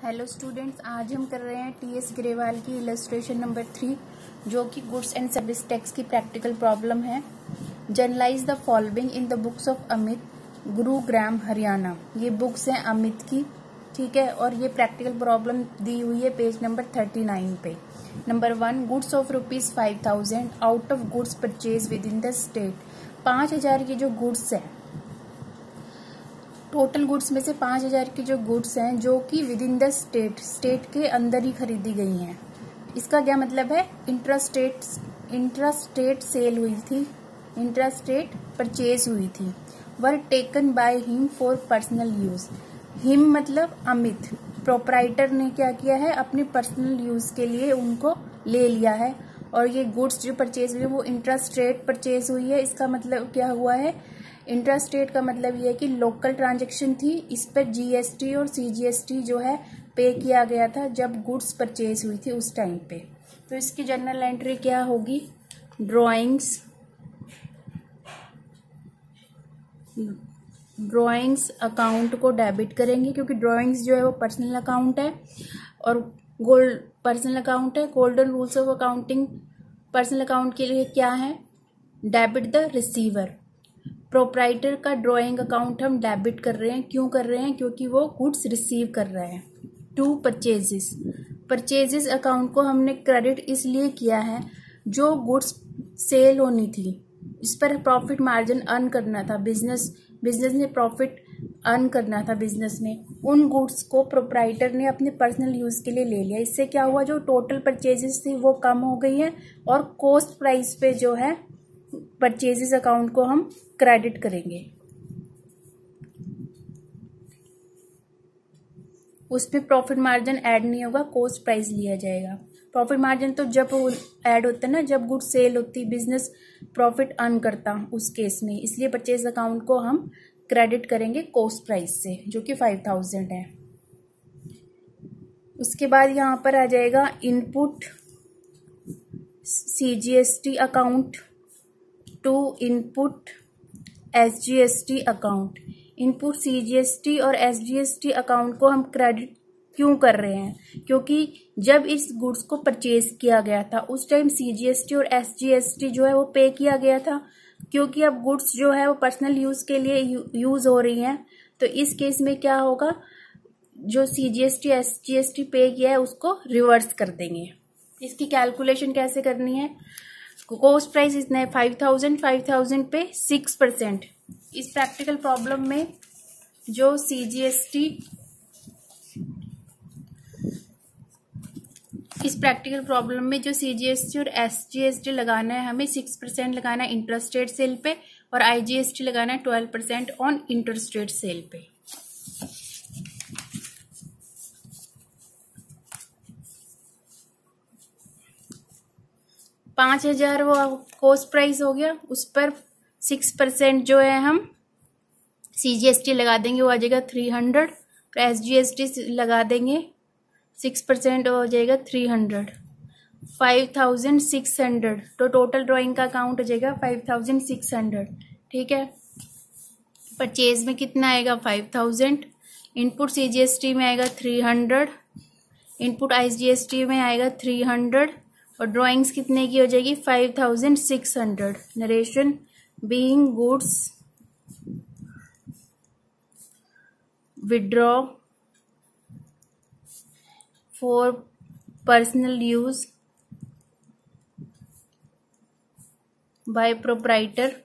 Hello students, आज हम कर रहे हैं टीएस ग्रेवाल की इलस्ट्रेशन नंबर 3 जो कि गुड्स एंड सर्विस टैक्स की प्रैक्टिकल प्रॉब्लम है। Generalized the following in the books of Amit, Gurugram Haryana. ये बुक्स हैं अमित की, ठीक है। और ये प्रैक्टिकल प्रॉब्लम दी हुई है पेज नंबर 39 पे। Number 1, goods of ₹5,000 out of goods purchase with in the state. 5,000 की जो गुड्स है, टोटल गुड्स में से 5,000 की जो गुड्स हैं जो कि विद इन द स्टेट के अंदर ही खरीदी गई हैं। इसका क्या मतलब है? इंट्रास्टेट सेल हुई थी, इंट्रास्टेट परचेज हुई थी। Were taken by him for personal use. Him मतलब अमित, प्रोपराइटर ने क्या किया है, अपने पर्सनल यूज के लिए उनको ले लिया है। और ये गुड्स जो परचेज हुई है वो इंट्रास्टेट परचेज हुई है। इसका मतलब क्या हुआ है? इंट्रास्टेट का मतलब ये है कि लोकल ट्रांजैक्शन थी, इस पर जीएसटी और सीजीएसटी जो है पे किया गया था जब गुड्स परचेज हुई थी उस टाइम पे। तो इसकी जर्नल एंट्री क्या होगी? ड्रॉइंग्स अकाउंट को डेबिट करेंगे क्योंकि ड्रॉइंग्स जो है वो पर्सनल अकाउंट है और गोल्ड पर्सनल अकाउंट है। Golden rules of accounting personal account के लिए क्या है? Debit the receiver. प्रोपराइटर का ड्रॉइंग अकाउंट हम डेबिट कर रहे हैं। क्यों कर रहे हैं? क्योंकि वो गुड्स रिसीव कर रहे हैं। 2, परचेजेस अकाउंट को हमने क्रेडिट इसलिए किया है जो गुड्स सेल होनी थी, इस पर प्रॉफिट मार्जिन अर्न करना था। बिजनेस ने प्रॉफिट अर्न करना था। बिजनेस ने उन गुड्स को प्रोपराइटर ने अपने पर्सनल यूज के लिए ले लिया। इससे क्या हुआ, जो टोटल परचेजेस थी वो कम हो गई है और कॉस्ट प्राइस पे जो है परचेजेस अकाउंट को हम क्रेडिट करेंगे। उसमें प्रॉफिट मार्जिन ऐड नहीं होगा, कॉस्ट प्राइस लिया जाएगा। प्रॉफिट मार्जिन तो जब ऐड होता है ना, जब गुड सेल होती, बिजनेस प्रॉफिट अर्न करता उस केस में, इसलिए परचेज अकाउंट को हम क्रेडिट करेंगे कॉस्ट प्राइस से जो कि 5,000 है। उसके बाद यहाँ पर आ जाएगा input CGST account to input SGST account. Input CGST और एसजीएसटी अकाउंट को हम क्रेडिट क्यों कर रहे हैं? क्योंकि जब इस गुड्स को परचेज किया गया था उस टाइम सीजीएसटी और एसजीएसटी जो है वो पे किया गया था। क्योंकि अब गुड्स जो है वो पर्सनल यूज के लिए यूज हो रही हैं, तो इस केस में क्या होगा, जो सीजीएसटी एसजीएसटी पे किया है उसको रिवर्स कर देंगे। इसकी कैलकुलेशन कैसे करनी है? कॉस्ट प्राइस इतना है 5,000 पे 6%। इस प्रैक्टिकल प्रॉब्लम में जो सीजीएसटी, इस प्रैक्टिकल प्रॉब्लम में जो सीजीएसटी और एसजीएसटी लगाना है, हमें 6% लगाना है इंटरस्टेट सेल पे और आईजीएसटी लगाना है 12% ऑन इंटरस्टेट सेल पे। $5,000 वो कॉस्ट प्राइस हो गया, उस पर 6% जो है हम सीजीएसटी लगा देंगे, वो आ जाएगा 300। एसजीएसटी लगा देंगे 6%, हो जाएगा 300। 5,600 तो टोटल ड्राइंग का अकाउंट हो जाएगा 5,600, ठीक है। परचेज में कितना आएगा? 5,000। इनपुट सीजीएसटी में आएगा 300, इनपुट आईजीएसटी में आएगा 300 और ड्राइंग्स कितने की हो जाएगी? 5,600। Narration being goods withdraw for personal use by proprietor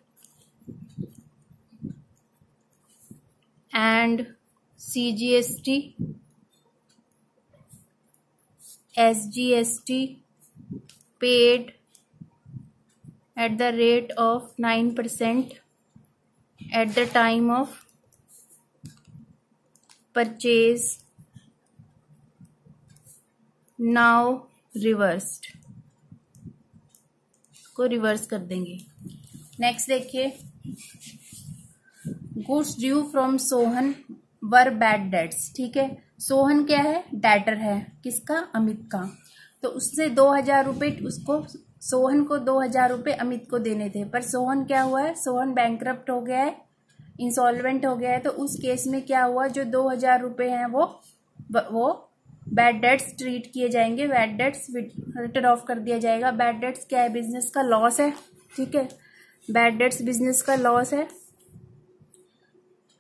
and CGST SGST paid at the rate of 9% at the time of purchase, now reversed, को रिवर्स कर देंगे। नेक्स्ट देखिए, goods due from Sohan were bad debts, ठीक है। सोहन क्या है? Debtor है, किसका? अमित का। तो उससे 2,000 रुपये, उसको सोहन को 2,000 रुपये अमित को देने थे, पर सोहन क्या हुआ है? सोहन बैंकरप्ट हो गया है, इंसॉल्वेंट हो गया है। तो उस केस में क्या हुआ, जो 2,000 रुपये हैं वो बैड डेट्स ट्रीट किए जाएंगे, बैड डेट्स रिटर्न ऑफ कर दिया जाएगा। बैड डेट्स क्या है? बिजनेस का लॉस है, ठीक है। बैड डेट्स बिजनेस का लॉस है।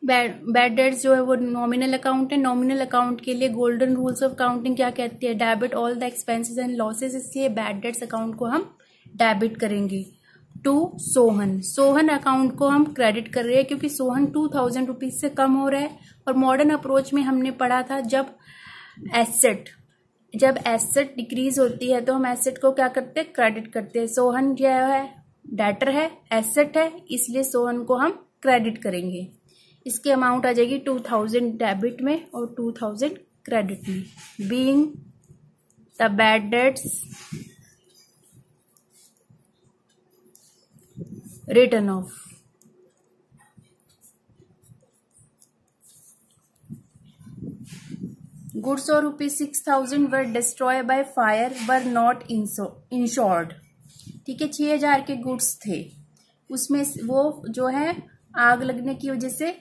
बैड डेट्स जो है वो नॉमिनल अकाउंट है। नॉमिनल अकाउंट के लिए गोल्डन रूल्स ऑफ अकाउंटिंग क्या कहती है? Debit all the expenses and losses. इसलिए बैड डेट्स अकाउंट को हम डेबिट करेंगे। टू सोहन, सोहन अकाउंट को हम क्रेडिट कर रहे हैं क्योंकि सोहन 2000 रुपीज से कम हो रहा है। और मॉडर्न अप्रोच में हमने पढ़ा था जब एसेट डिक्रीज होती है तो हम एसेट को क्या करते हैं? क्रेडिट करते हैं। सोहन जो है डेटर है, एसेट है, इसलिए सोहन को हम क्रेडिट करेंगे। इसकी अमाउंट आ जाएगी 2000 डेबिट में और 2000 क्रेडिट में। Being the bad debts written off. Goods और ₹6000 were destroy by fire were not insured. ठीक है, 6000 के गुड्स थे, उसमें वो जो है आग लगने की वजह से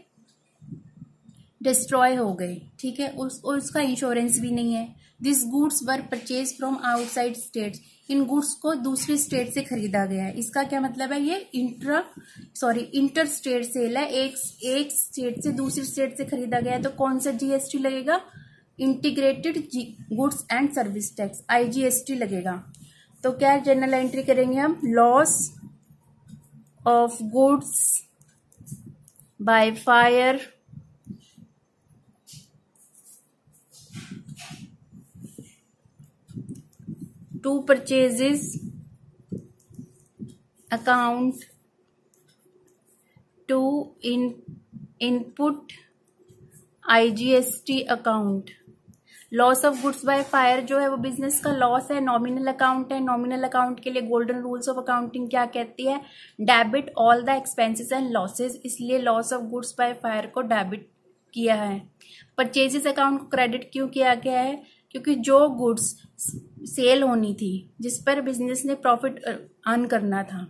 डिस्ट्रॉय हो गए, ठीक है। उसका इंश्योरेंस भी नहीं है। This goods were purchase from outside states. In goods को दूसरे स्टेट से खरीदा गया है। इसका क्या मतलब है? ये इंटर स्टेट सेल है। एक स्टेट से दूसरे स्टेट से खरीदा गया है तो कौन सा जीएसटी लगेगा? Integrated goods and service tax, IGST लगेगा। तो क्या जर्नल एंट्री करेंगे हम? Loss of goods by fire to purchases account to input IGST account. Loss of goods by fire जो है वो बिजनेस का लॉस है, नॉमिनल अकाउंट है। नॉमिनल अकाउंट के लिए गोल्डन रूल्स ऑफ अकाउंटिंग क्या कहती है? Debit all the expenses and losses. इसलिए loss of goods by fire को डेबिट किया है। परचेजेस अकाउंट को क्रेडिट क्यों किया गया है? क्योंकि जो गुड्स सेल होनी थी, जिस पर बिजनेस ने प्रॉफिट अर्न करना था,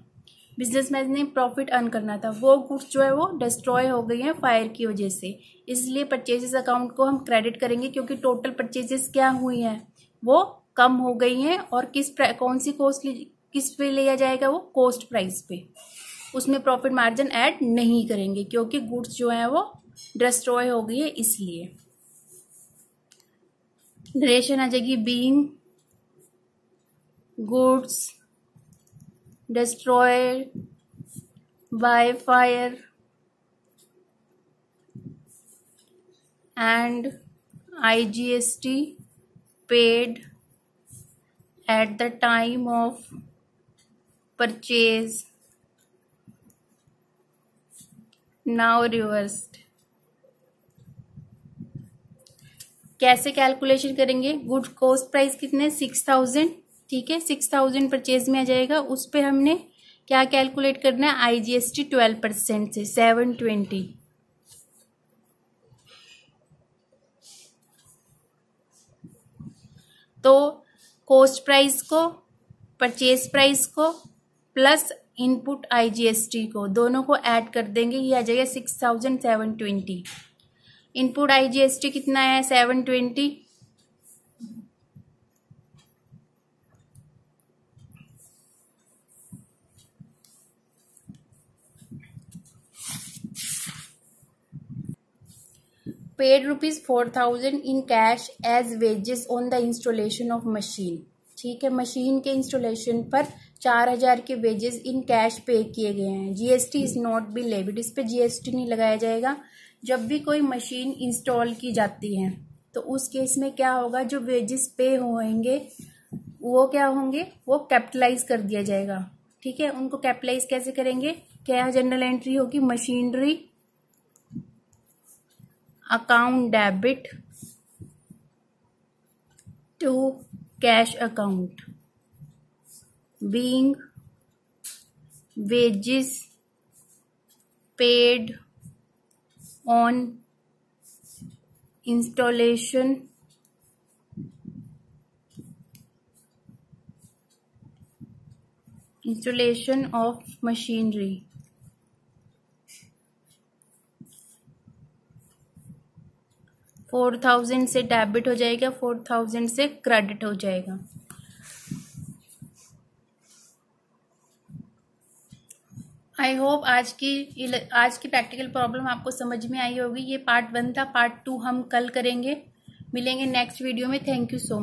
बिजनेसमैन ने प्रॉफिट अर्न करना था, वो गुड्स जो है वो डिस्ट्रॉय हो गई हैं फायर की वजह से। इसलिए परचेजेस अकाउंट को हम क्रेडिट करेंगे क्योंकि टोटल परचेजेस क्या हुई हैं? वो कम हो गई हैं। और कौन सी कॉस्ट किस पे लिया जाएगा? वो कॉस्ट प्राइस पे। उसमें प्रॉफिट मार्जिन ऐड नहीं करेंगे क्योंकि गुड्स जो है वो डिस्ट्रॉय हो गई है इसलिए। नरेशन आ जाएगी being goods destroyed by fire and IGST paid at the time of purchase now reversed। कैसे कैलकुलेशन करेंगे? गुड कॉस्ट प्राइस कितने? 6000, ठीक है। 6000 परचेज में आ जाएगा। उस पे हमने क्या कैलकुलेट करना है? IGST 12% से 720। तो कॉस्ट प्राइस को, परचेज प्राइस को प्लस इनपुट IGST को, दोनों को ऐड कर देंगे। ये आ जाएगा 6720। इनपुट IGST कितना है? 720। Paid ₹4000 in cash as wages on the installation of machine. ठीक है, मशीन के इंस्टॉलेशन पर 4000 के वेजेस इन कैश पे किए गए हैं। GST is not be levied. इस पे GST नहीं लगाया जाएगा। जब भी कोई मशीन इंस्टॉल की जाती है तो उस केस में क्या होगा? जो वेजेस पे होंगे वो क्या होंगे? वो कैपिटलाइज कर दिया जाएगा, ठीक है। उनको कैपिटलाइज कैसे करेंगे? क्या जनरल एंट्री होगी? Machinery account debit to cash account being wages paid on installation of machinery. 4,000 से डेबिट हो जाएगा, 4,000 से क्रेडिट हो जाएगा। आई होप आज की प्रैक्टिकल प्रॉब्लम आपको समझ में आई होगी। ये पार्ट 1 था, पार्ट 2 हम कल करेंगे। मिलेंगे नेक्स्ट वीडियो में। Thank you so much.